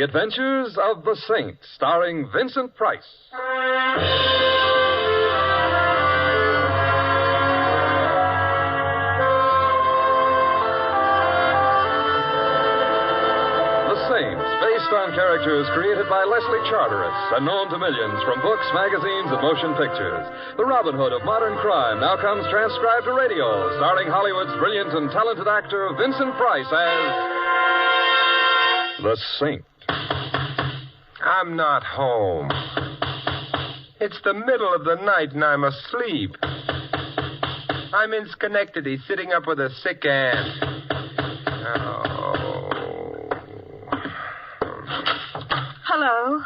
The Adventures of the Saint, starring Vincent Price. Based on characters created by Leslie Charteris and known to millions from books, magazines, and motion pictures. The Robin Hood of modern crime now comes transcribed to radio, starring Hollywood's brilliant and talented actor Vincent Price as the Saint. I'm not home. It's the middle of the night and I'm asleep. I'm in Schenectady, sitting up with a sick aunt. Hello.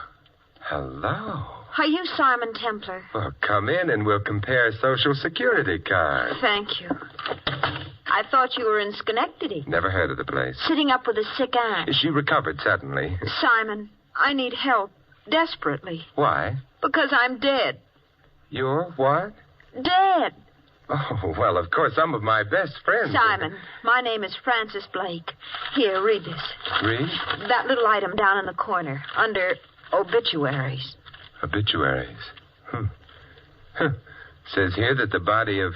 Hello. Are you Simon Templar? Well, come in and we'll compare Social Security cards. Thank you. I thought you were in Schenectady. Never heard of the place. Sitting up with a sick aunt. She recovered suddenly. Simon, I need help. Desperately. Why? Because I'm dead. You're what? Dead. Oh, well, of course, some of my best friends. Simon, my name is Frances Blake. Here, read this. Read? That little item down in the corner, under obituaries. Obituaries? Says here that the body of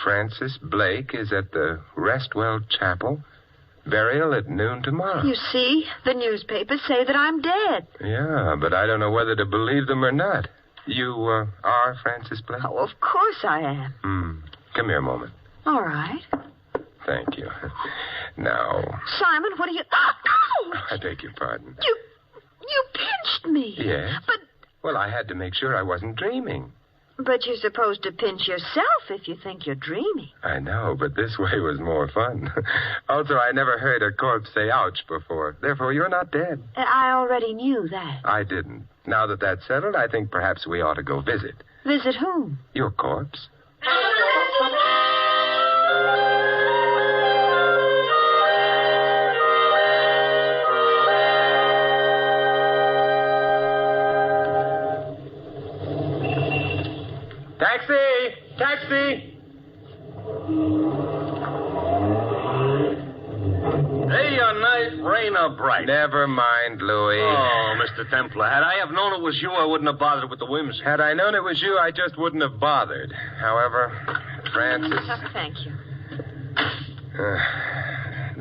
Frances Blake is at the Restwell Chapel. Burial at noon tomorrow. You see, the newspapers say that I'm dead. Yeah, but I don't know whether to believe them or not. You are Frances Blake? Oh, of course I am. Come here a moment. All right. Thank you. Now... Simon, what are you... Ouch! I beg your pardon. You pinched me. Yes? But... Well, I had to make sure I wasn't dreaming. But you're supposed to pinch yourself if you think you're dreaming. I know, but this way was more fun. Also, I never heard a corpse say ouch before. Therefore, you're not dead. I already knew that. I didn't. Now that that's settled, I think perhaps we ought to go visit. Visit whom? Your corpse. Taxi! Taxi! Day or night, rain or bright. Never mind, Louis. Oh, Mr. Templar, had I have known it was you, I wouldn't have bothered with the whimsy. Had I known it was you, I just wouldn't have bothered. However, Francis... Thank you.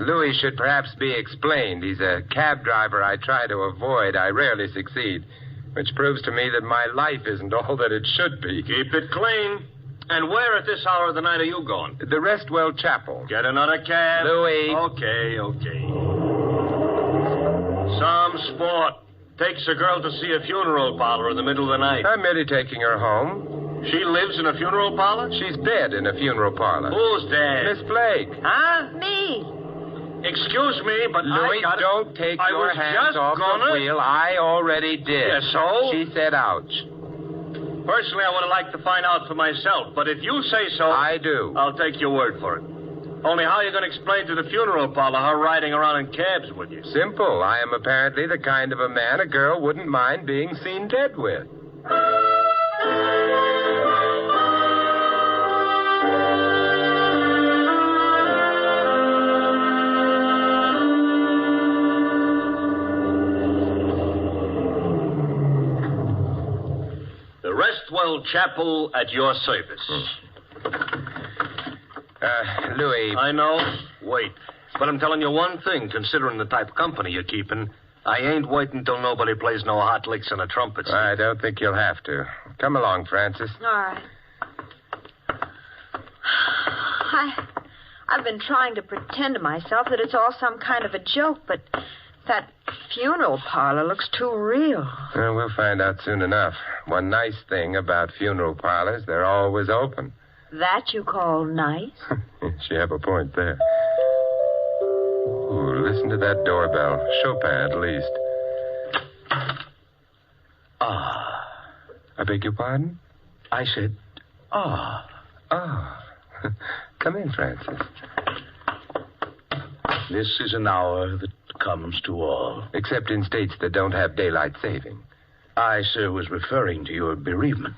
Louis should perhaps be explained. He's a cab driver I try to avoid. I rarely succeed. Which proves to me that my life isn't all that it should be. Keep it clean. And where at this hour of the night are you going? The Restwell Chapel. Get another cab. Louis. Okay. Some sport. Takes a girl to see a funeral parlor in the middle of the night. I'm merely taking her home. She lives in a funeral parlor? She's dead in a funeral parlor. Who's dead? Miss Blake. Huh? Me. Excuse me, but Louis, don't take your hands off the wheel. I already did. Yes, so? She said ouch. Personally, I would have liked to find out for myself, but if you say so... I do. I'll take your word for it. Only how are you going to explain to the funeral parlor her riding around in cabs with you? Simple. I am apparently the kind of a man a girl wouldn't mind being seen dead with. Restwell Chapel at your service. Louis. I know. Wait. But I'm telling you one thing, considering the type of company you're keeping. I ain't waiting till nobody plays no hot licks on a trumpet. I don't think you'll have to. Come along, Francis. All right. I've been trying to pretend to myself that it's all some kind of a joke, but that funeral parlor looks too real. Well, we'll find out soon enough. One nice thing about funeral parlors, they're always open. That you call nice? You have a point there. Ooh, listen to that doorbell. Chopin, at least. Ah. I beg your pardon? I said, ah. Ah. Come in, Francis. This is an hour that comes to all. Except in states that don't have daylight saving. I, sir, was referring to your bereavement.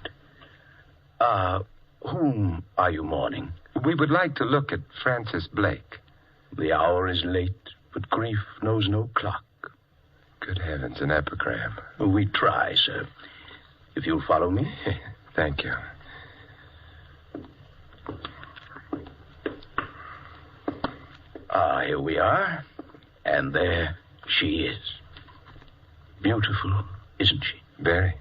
Whom are you mourning? We would like to look at Frances Blake. The hour is late, but grief knows no clock. Good heavens, an epigram. We try, sir. If you'll follow me. Thank you. Here we are. And there she is. Beautiful, isn't she? Very.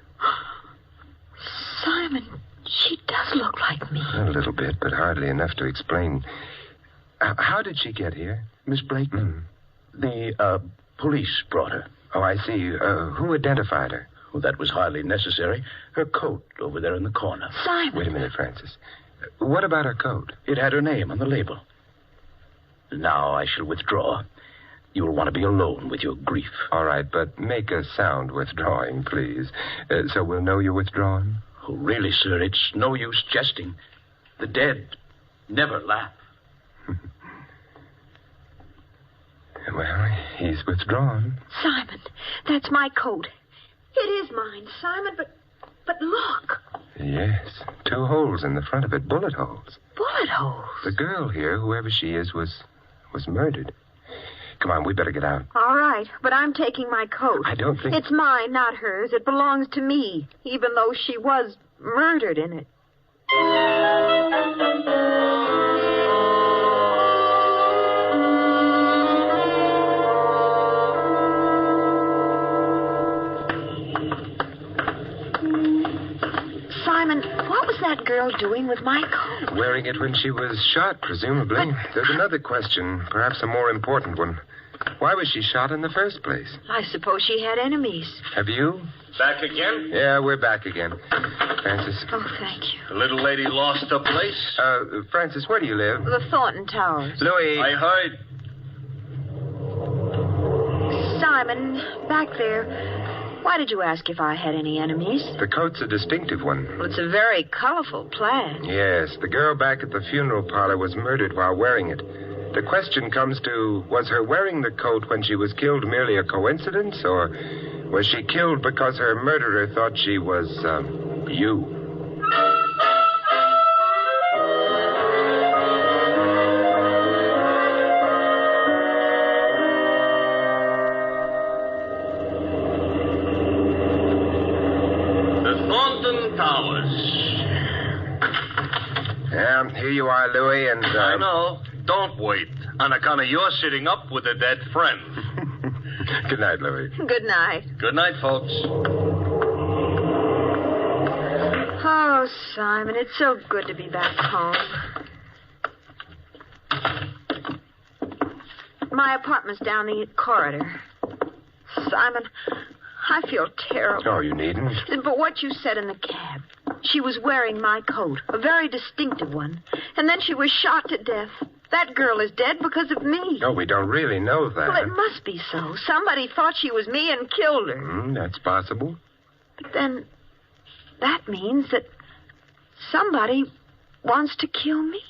Simon, she does look like me. A little bit, but hardly enough to explain. How did she get here? Miss Blakeman? The police brought her. Oh, I see. Who identified her? Well, that was hardly necessary. Her coat over there in the corner. Simon. Wait a minute, Francis. What about her coat? It had her name on the label. Now I shall withdraw. You'll want to be alone with your grief. All right, but make a sound withdrawing, please. So we'll know you're withdrawn. Oh, really, sir, it's no use jesting. The dead never laugh. Well, he's withdrawn. Simon, that's my coat. It is mine, Simon, but look. Yes, 2 holes in the front of it, bullet holes. Bullet holes? The girl here, whoever she is, was murdered. Come on, we better get out. All right, but I'm taking my coat. I don't think... It's mine, not hers. It belongs to me, even though she was murdered in it. Simon, what was that girl doing with my coat? Wearing it when she was shot, presumably. There's another question, perhaps a more important one. Why was she shot in the first place? I suppose she had enemies. Have you? Back again? Yeah, we're back again. Francis. Oh, thank you. The little lady lost her place? Francis, where do you live? The Thornton Towers. Louis. I heard. Simon, back there. Why did you ask if I had any enemies? The coat's a distinctive one. Well, it's a very colorful plaid. Yes, the girl back at the funeral parlor was murdered while wearing it. The question comes to, was her wearing the coat when she was killed merely a coincidence, or was she killed because her murderer thought she was, you? Yeah, here you are, Louis, and... I know. Don't wait. On account of your sitting up with a dead friend. Good night, Louis. Good night. Good night, folks. Oh, Simon, it's so good to be back home. My apartment's down the corridor. Simon, I feel terrible. Oh, you needn't. But what you said in the cab. She was wearing my coat, a very distinctive one. And then she was shot to death. That girl is dead because of me. No, we don't really know that. Well, it must be so. Somebody thought she was me and killed her. That's possible. But then that means that somebody wants to kill me.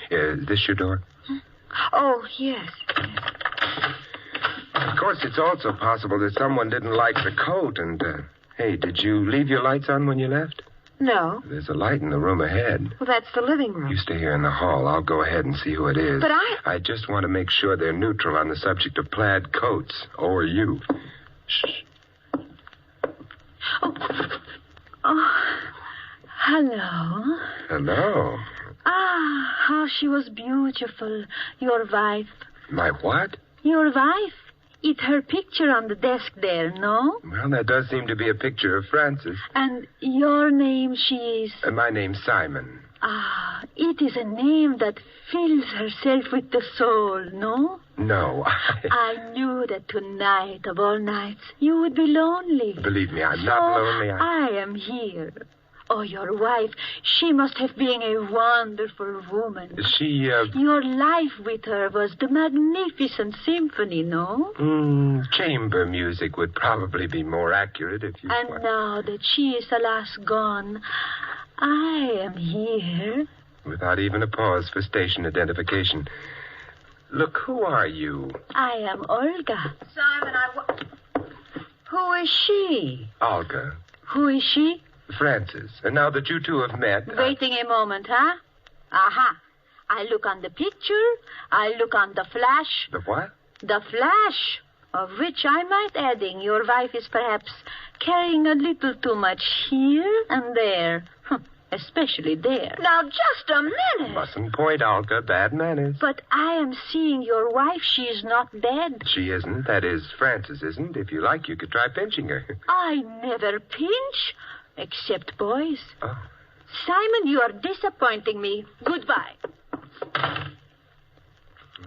Is this your door? Oh, yes. Of course, it's also possible that someone didn't like the coat and, hey, did you leave your lights on when you left? No. There's a light in the room ahead. Well, that's the living room. You stay here in the hall. I'll go ahead and see who it is. But I just want to make sure they're neutral on the subject of plaid coats. Or you. Shh. Oh, hello. Hello. Ah, how she was beautiful, your wife. My what? Your wife. It's her picture on the desk there, no? Well, that does seem to be a picture of Francis. And your name, she is? My name's Simon. Ah, it is a name that fills herself with the soul, no? No, I knew that tonight, of all nights, you would be lonely. Believe me, I'm not lonely. I am here. Oh, your wife, she must have been a wonderful woman. She, Your life with her was the magnificent symphony, no? Chamber music would probably be more accurate if you... And now that she is alas gone, I am here. Without even a pause for station identification. Look, who are you? I am Olga. Simon, Who is she? Olga. Who is she? Francis. And now that you two have met... Waiting a moment, huh? Aha. I look on the picture. I look on the flash. The what? The flash. Of which I might adding, your wife is perhaps carrying a little too much here and there. Especially there. Now, just a minute. Mustn't point, Olga. Bad manners. But I am seeing your wife. She is not dead. She isn't. That is, Frances isn't. If you like, you could try pinching her. I never pinch, except boys. Oh. Simon, you are disappointing me. Goodbye.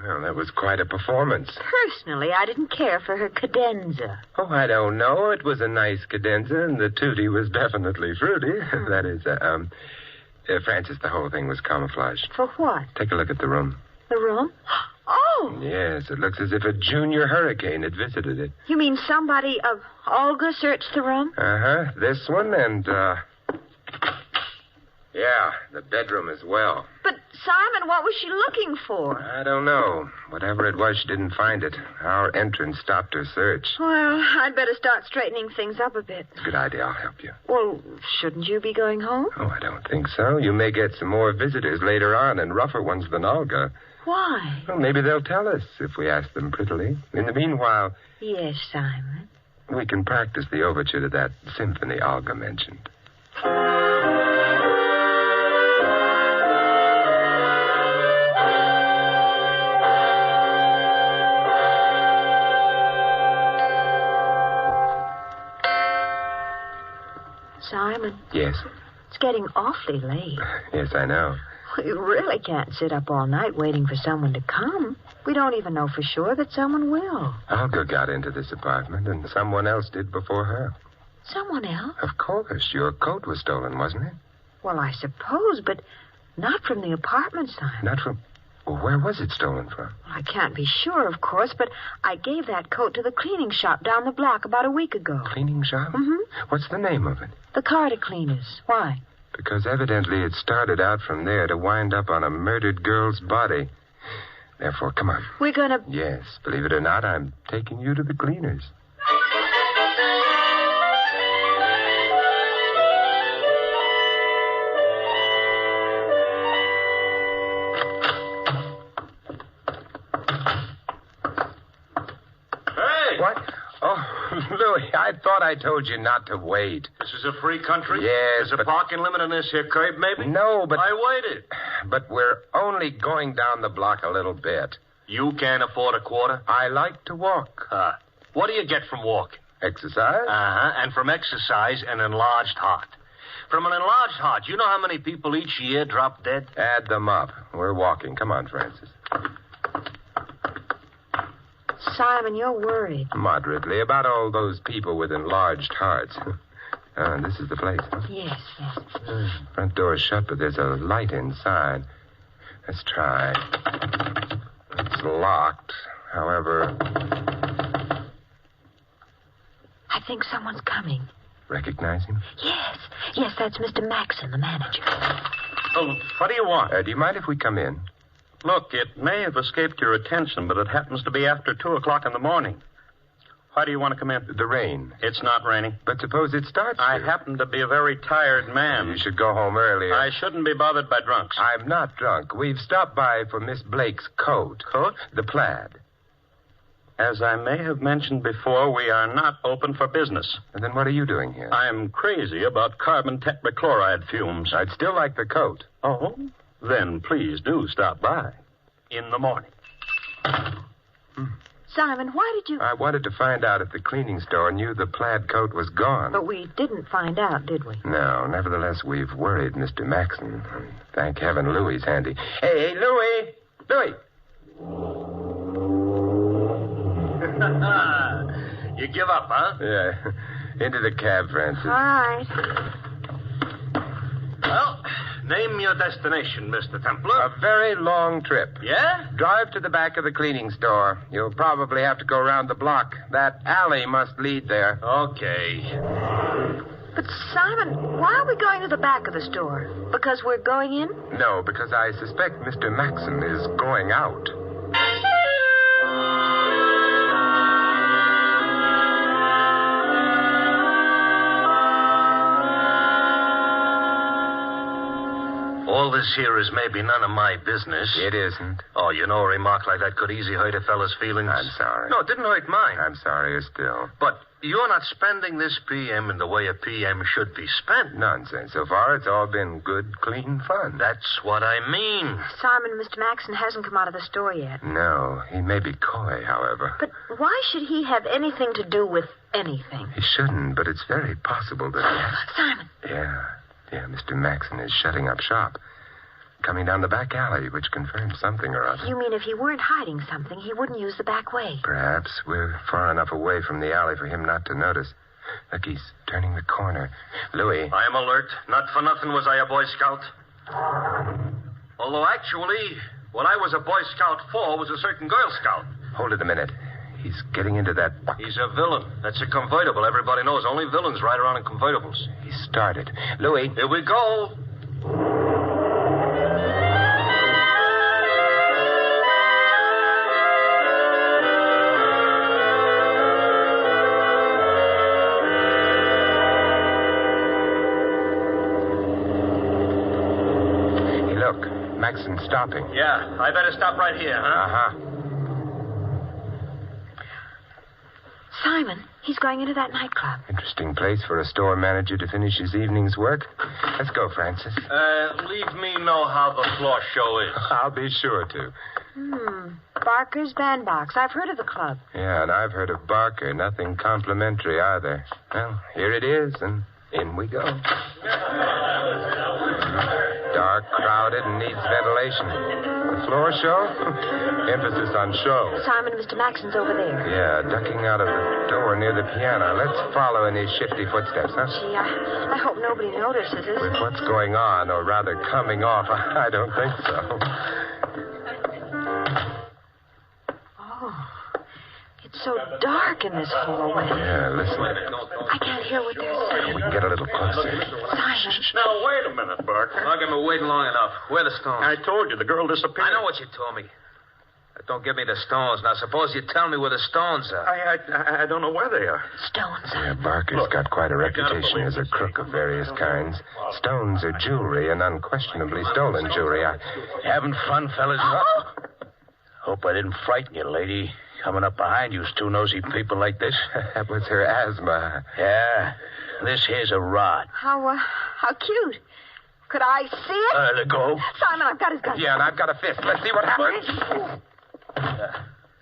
Well, that was quite a performance. Personally, I didn't care for her cadenza. Oh, I don't know. It was a nice cadenza, and the tutti was definitely fruity. That is, Francis, the whole thing was camouflage. For what? Take a look at the room. The room? Oh! Yes, it looks as if a junior hurricane had visited it. You mean somebody of Olga searched the room? Uh-huh. This one and, yeah, the bedroom as well. But, Simon, what was she looking for? I don't know. Whatever it was, she didn't find it. Our entrance stopped her search. Well, I'd better start straightening things up a bit. Good idea. I'll help you. Well, shouldn't you be going home? Oh, I don't think so. You may get some more visitors later on, and rougher ones than Olga. Why? Well, maybe they'll tell us if we ask them prettily. In the meanwhile, Yes, Simon. we can practice the overture to that symphony Olga mentioned. Simon, Yes. it's getting awfully late. Yes, I know. We really can't sit up all night waiting for someone to come. We don't even know for sure that someone will. Olga got into this apartment, and someone else did before her. Someone else? Of course. Your coat was stolen, wasn't it? Well, I suppose, but not from the apartment, Simon. Not from... Well, where was it stolen from? I can't be sure, of course, but I gave that coat to the cleaning shop down the block about a week ago. Cleaning shop? Mm-hmm. What's the name of it? The Carter Cleaners. Why? Because evidently it started out from there to wind up on a murdered girl's body. Therefore, come on. We're gonna... Yes, believe it or not, I'm taking you to the cleaners. What? Oh, Louis, I thought I told you not to wait. This is a free country? Yes, There's a but- parking limit on this here curb, maybe? No, but... I waited. But we're only going down the block a little bit. You can't afford a quarter? I like to walk. What do you get from walking? Exercise? Uh-huh. And from exercise, an enlarged heart. From an enlarged heart, you know how many people each year drop dead? Add them up. We're walking. Come on, Francis. Simon, you're worried. Moderately about all those people with enlarged hearts. And this is the place, huh? Yes. Front door's shut, but there's a light inside. Let's try. It's locked. However, I think someone's coming. recognize him? Yes, that's Mr. Maxon, the manager. Oh, what do you want? Do you mind if we come in? Look, it may have escaped your attention, but it happens to be after 2 o'clock in the morning. Why do you want to come in? The rain. It's not raining. But suppose it starts I to. happen to be a very tired man. You should go home earlier. I shouldn't be bothered by drunks. I'm not drunk. We've stopped by for Miss Blake's coat. Coat? The plaid. As I may have mentioned before, we are not open for business. And then what are you doing here? I'm crazy about carbon tetrachloride fumes. I'd still like the coat. Oh? Then please do stop by. In the morning. Simon, why did you... I wanted to find out if the cleaning store knew the plaid coat was gone. But we didn't find out, did we? No, nevertheless, we've worried Mr. Maxon. Thank heaven Louie's handy. Hey, Louie! Louie! You give up, huh? Yeah. Into the cab, Francis. All right. Well, name your destination, Mr. Templar. A very long trip. Yeah? Drive to the back of the cleaning store. You'll probably have to go around the block. That alley must lead there. Okay. But, Simon, why are we going to the back of the store? Because we're going in? No, because I suspect Mr. Maxon is going out. all this here is maybe none of my business. It isn't. Oh, you know, a remark like that could easily hurt a fella's feelings. I'm sorry. No, it didn't hurt mine. I'm sorrier still. But you're not spending this PM in the way a PM should be spent. Nonsense. So far, it's all been good, clean fun. That's what I mean. Simon, Mr. Maxon hasn't come out of the store yet. No, he may be coy, however. But why should he have anything to do with anything? He shouldn't, but it's very possible that he has. Simon. Yeah, Mr. Maxon is shutting up shop. Coming down the back alley, which confirms something or other. You mean if he weren't hiding something, he wouldn't use the back way? Perhaps. We're far enough away from the alley for him not to notice. Look, he's turning the corner. Louis. I am alert. Not for nothing was I a Boy Scout. Although, actually, what I was a Boy Scout for was a certain Girl Scout. Hold it a minute. He's getting into that... He's a villain. That's a convertible. Everybody knows only villains ride around in convertibles. He started. Louis. Here we go. Hey, look. Maxon's stopping. Yeah, I better stop right here, huh? Uh-huh. Simon, he's going into that nightclub. Interesting place for a store manager to finish his evening's work. Let's go, Francis. Leave me know how the floor show is. I'll be sure to. Barker's Bandbox. I've heard of the club. Yeah, and I've heard of Barker. Nothing complimentary either. Well, here it is, and in we go. Dark, crowded, and needs ventilation. The floor show? Emphasis on show. Simon, Mr. Maxon's over there. Yeah, ducking out of the door near the piano. Let's follow in his shifty footsteps, huh? Gee, I hope nobody notices us. With what's going on, or rather coming off, I don't think so. It's so dark in this hallway. Yeah, listen. I can't hear what they're saying. We can get a little closer. Simon. Now, wait a minute, Barker. I've been waiting long enough. Where are the stones? I told you the girl disappeared. I know what you told me. But don't give me the stones. Now, suppose you tell me where the stones are. I don't know where they are. Stones. Yeah, Barker's got quite a reputation as a crook of various kinds. Stones are jewelry, and unquestionably stolen jewelry. Having fun, fellas? Hope I didn't frighten you, lady. Coming up behind you, two nosy people like this. That was her asthma. Yeah. This here's a rod. How cute. Could I see it? Let go. Simon, I've got his gun. Yeah, and I've got a fist. Let's see what happens.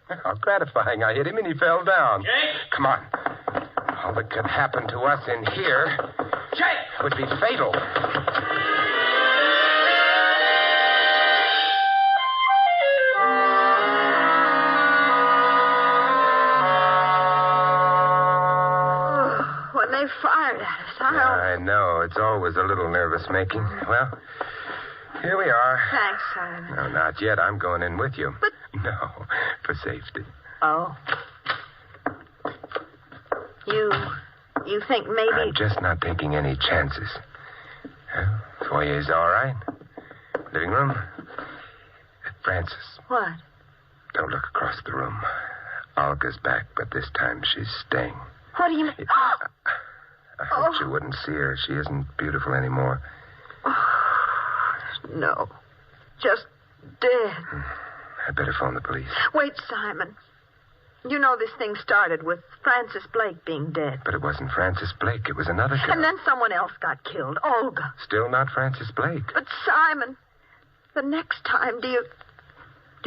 How gratifying. I hit him and he fell down. Jake? Come on. All that could happen to us in here would be fatal. When they fired at us, I know. It's always a little nervous-making. Well, here we are. Thanks, Simon. No, not yet. I'm going in with you. But... No, for safety. Oh. You think maybe... I'm just not taking any chances. Foyer's all right. Living room. Francis. What? Don't look across the room. Olga's back, but this time she's staying. What do you mean? I hoped you wouldn't see her. She isn't beautiful anymore. No. Just dead. I better phone the police. Wait, Simon. You know this thing started with Francis Blake being dead. But it wasn't Francis Blake. It was another girl. And then someone else got killed. Olga. Still not Francis Blake. But, Simon, the next time, do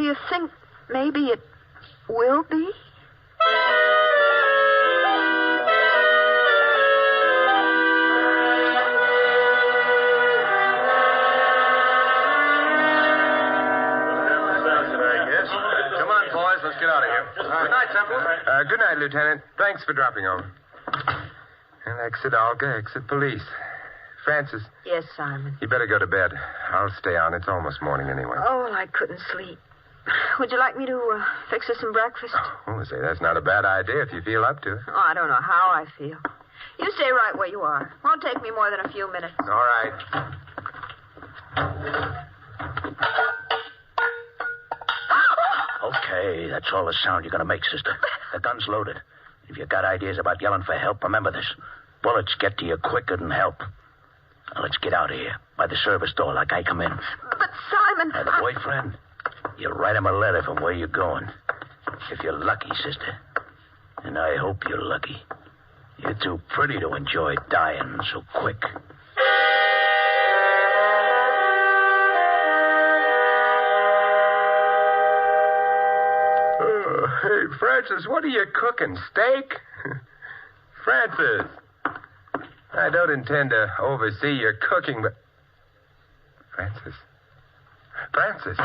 you think maybe it will be? Let's get out of here. Good night, Temple. Good night, Lieutenant. Thanks for dropping over. And exit Olga, exit police. Francis. Yes, Simon. You better go to bed. I'll stay on. It's almost morning anyway. Oh, I couldn't sleep. Would you like me to fix us some breakfast? Oh, say, that's not a bad idea if you feel up to it. Oh, I don't know how I feel. You stay right where you are. Won't take me more than a few minutes. All right. Okay, that's all the sound you're going to make, sister. The gun's loaded. If you got ideas about yelling for help, remember this. Bullets get to you quicker than help. Now, let's get out of here. By the service door, like I come in. But, Simon... Now, the boyfriend, you write him a letter from where you're going. If you're lucky, sister. And I hope you're lucky. You're too pretty to enjoy dying so quick. Hey, Francis, what are you cooking? Steak? Francis. I don't intend to oversee your cooking, but... Francis. Francis.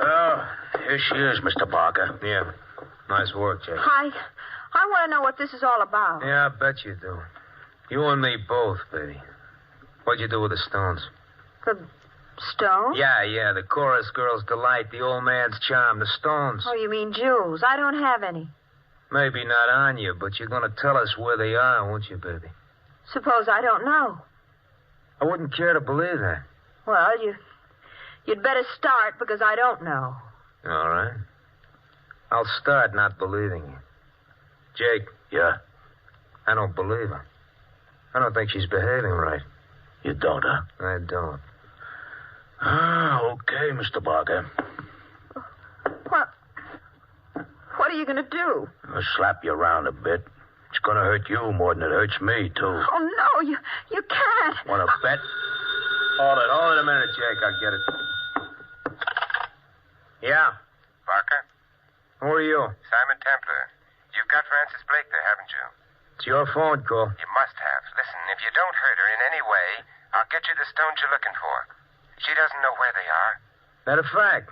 Oh, here she is, Mr. Parker. Yeah. Nice work, Jake. I want to know what this is all about. Yeah, I bet you do. You and me both, baby. What'd you do with the stones? The stone? Yeah, the chorus girl's delight, the old man's charm, the stones. Oh, you mean jewels. I don't have any. Maybe not on you, but you're going to tell us where they are, won't you, baby? Suppose I don't know. I wouldn't care to believe that. Well, you'd better start because I don't know. All right. I'll start not believing you. Jake. Yeah? I don't believe her. I don't think she's behaving right. You don't, huh? I don't. Okay, Mr. Parker. What are you going to do? I'll slap you around a bit. It's going to hurt you more than it hurts me, too. Oh, no, you can't. Want to bet? Hold it a minute, Jake. I'll get it. Yeah. Parker? Who are you? Simon Templar. You've got Frances Blake there, haven't you? It's your phone call. You must have. Listen, if you don't hurt her in any way, I'll get you the stones you're looking for. She doesn't know where they are. Matter of fact,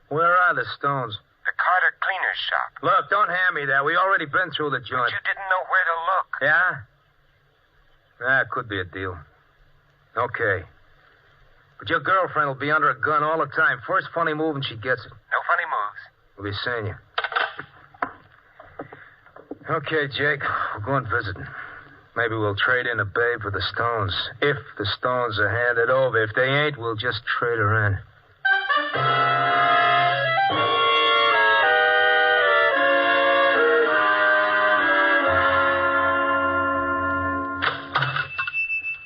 where are the stones? The Carter Cleaner's shop. Look, don't hand me that. We already been through the But joint. you didn't know where to look. Yeah? It could be a deal. Okay. But your girlfriend will be under a gun all the time. First funny move and she gets it. No funny moves. We'll be seeing you. Okay, Jake. We're going visiting. Maybe we'll trade in a babe for the stones. If the stones are handed over. If they ain't, we'll just trade her in.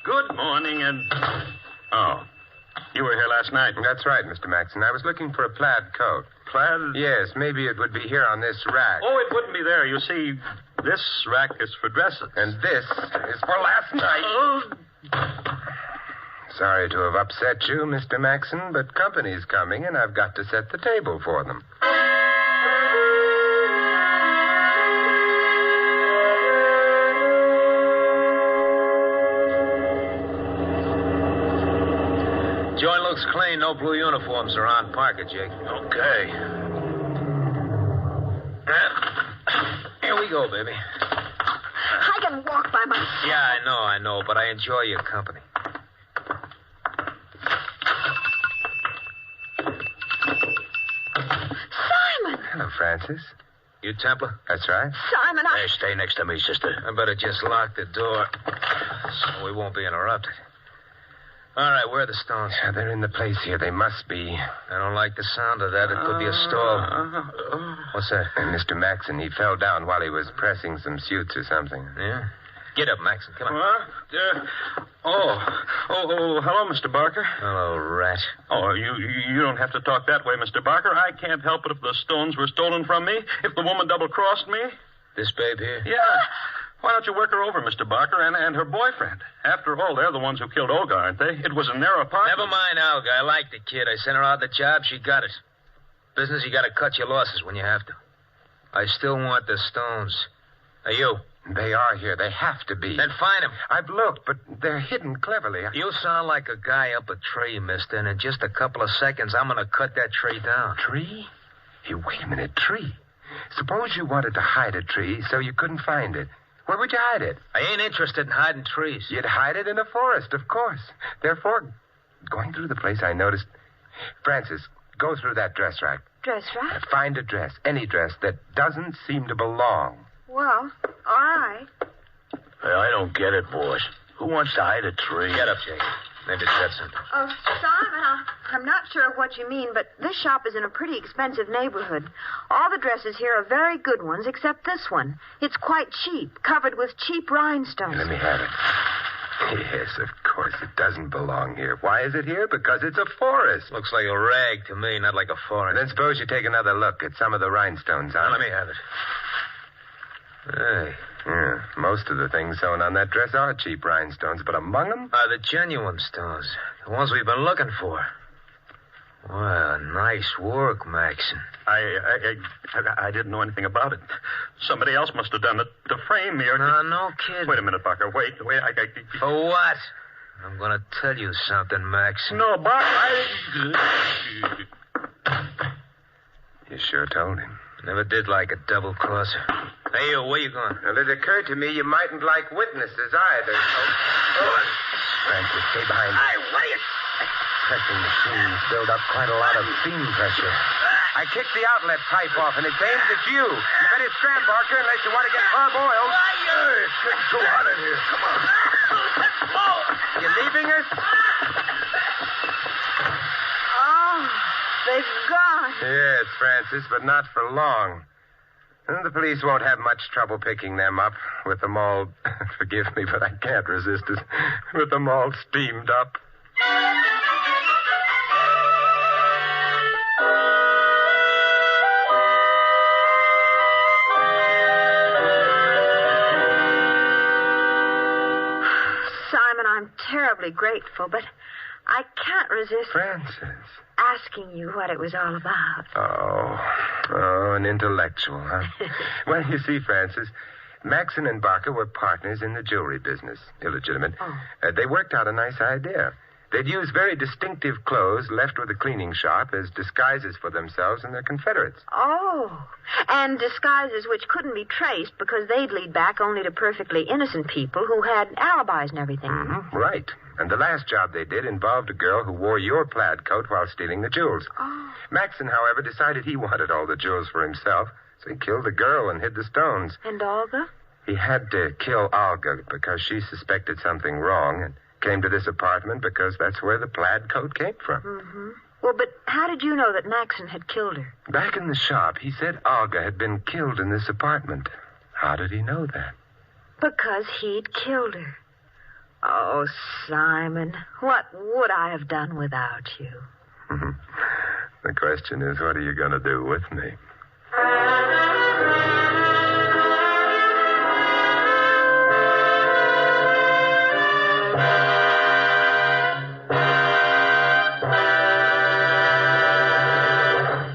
Good morning, and... Oh, you were here last night. That's right, Mr. Maxon. I was looking for a plaid coat. Plaid? Yes, maybe it would be here on this rack. Oh, it wouldn't be there. You see, this rack is for dresses. And this is for last night. Oh. Sorry to have upset you, Mr. Maxon, but company's coming, and I've got to set the table for them. Joint looks clean. No blue uniforms around Parker, Jake. Okay. Here we go, baby. I can walk by myself. Yeah, I know, but I enjoy your company. Simon! Hello, Francis. You Templar? That's right. Simon, Hey, stay next to me, sister. I better just lock the door so we won't be interrupted. All right, where are the stones? Yeah, they're in the place here. They must be. I don't like the sound of that. It could be a stall. What's that? Mr. Maxon, he fell down while he was pressing some suits or something. Yeah? Get up, Maxon. Come on. Hello, Mr. Barker. Hello, rat. Oh, you don't have to talk that way, Mr. Barker. I can't help it if the stones were stolen from me, if the woman double-crossed me. This babe here? Yeah. Why don't you work her over, Mr. Barker, and her boyfriend? After all, they're the ones who killed Olga, aren't they? It was in their apartment. Never mind, Olga. I like the kid. I sent her out the job. She got it. Business, you got to cut your losses when you have to. I still want the stones. Now, you. They are here. They have to be. Then find them. I've looked, but they're hidden cleverly. You sound like a guy up a tree, mister, and in just a couple of seconds, I'm going to cut that tree down. Tree? Hey, wait a minute. Tree? Suppose you wanted to hide a tree so you couldn't find it. Where would you hide it? I ain't interested in hiding trees. You'd hide it in a forest, of course. Therefore, going through the place, I noticed... Francis, go through that dress rack. Dress rack? Find a dress, any dress, that doesn't seem to belong. Well, all right. Well, I don't get it, boss. Who wants to hide a tree? Get up, Jake. Maybe it's got something. Oh, Simon, I'm not sure of what you mean, but this shop is in a pretty expensive neighborhood. All the dresses here are very good ones, except this one. It's quite cheap, covered with cheap rhinestones. Let me have it. Yes, of course, it doesn't belong here. Why is it here? Because it's a forest. Looks like a rag to me, not like a forest. Then suppose you take another look at some of the rhinestones on Let it. me have it. Hey. Yeah, most of the things sewn on that dress are cheap rhinestones, but among them... Are the genuine stones. The ones we've been looking for. Well, nice work, Maxon. I didn't know anything about it. Somebody else must have done it. The frame here. No kidding. Wait a minute, Barker. Wait. For what? I'm going to tell you something, Maxon. No, Barker, You sure told him. Never did like a double-crosser. Hey, where you going? Well, it occurred to me you mightn't like witnesses either. Francis, stay behind. What are you... Pressing machines build up quite a lot of steam pressure. I kicked the outlet pipe off, and it's aimed at you. You better scram, Barker, unless you want to get parboiled. It's getting too hot in here. Come on. Let's go. You leaving us? Oh, they've gone. Yes, Francis, but not for long. And the police won't have much trouble picking them up with them all, forgive me, but I can't resist it, with them all steamed up. Simon, I'm terribly grateful, but I can't resist Francis. asking you what it was all about. Oh, an intellectual, huh? Well, you see, Francis, Maxon and Barker were partners in the jewelry business. Illegitimate. Oh. They worked out a nice idea. They'd use very distinctive clothes left with a cleaning shop as disguises for themselves and their confederates. Oh, and disguises which couldn't be traced because they'd lead back only to perfectly innocent people who had alibis and everything. Mm-hmm. Right. And the last job they did involved a girl who wore your plaid coat while stealing the jewels. Oh. Maxon, however, decided he wanted all the jewels for himself, so he killed the girl and hid the stones. And Olga? He had to kill Olga because she suspected something wrong and came to this apartment because that's where the plaid coat came from. Mm-hmm. Well, but how did you know that Maxon had killed her? Back in the shop, he said Olga had been killed in this apartment. How did he know that? Because he'd killed her. Oh, Simon, what would I have done without you? The question is, what are you going to do with me?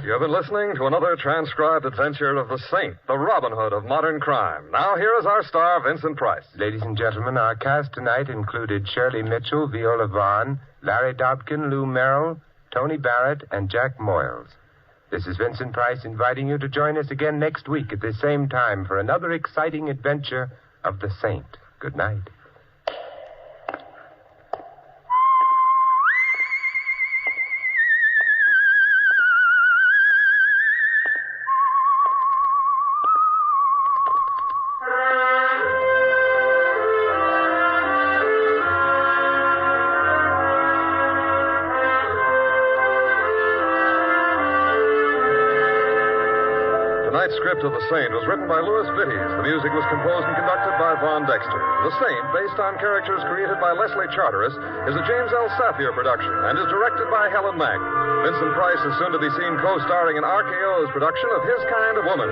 You have been listening to another transcribed adventure of the Saint, the Robin Hood of modern crime. Now, here is our star, Vincent Price. Ladies and gentlemen, our cast tonight included Shirley Mitchell, Viola Vaughn, Larry Dobkin, Lou Merrill, Tony Barrett, and Jack Moyles. This is Vincent Price inviting you to join us again next week at this same time for another exciting adventure of the Saint. Good night. Tonight's script of The Saint was written by Louis Vittes. The music was composed and conducted by Von Dexter. The Saint, based on characters created by Leslie Charteris, is a James L. Safier production and is directed by Helen Mack. Vincent Price is soon to be seen co-starring in RKO's production of His Kind of Woman.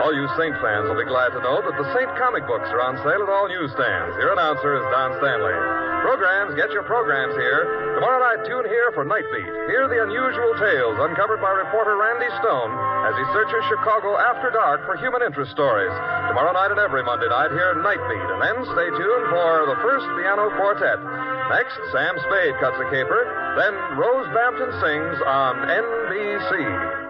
All you Saint fans will be glad to know that the Saint comic books are on sale at all newsstands. Your announcer is Don Stanley. Programs, get your programs here. Tomorrow night, tune here for Night Beat. Hear the unusual tales uncovered by reporter Randy Stone as he searches Chicago after dark for human interest stories. Tomorrow night and every Monday night, hear Night Beat. And then stay tuned for the first piano quartet. Next, Sam Spade cuts a caper. Then Rose Bampton sings on NBC.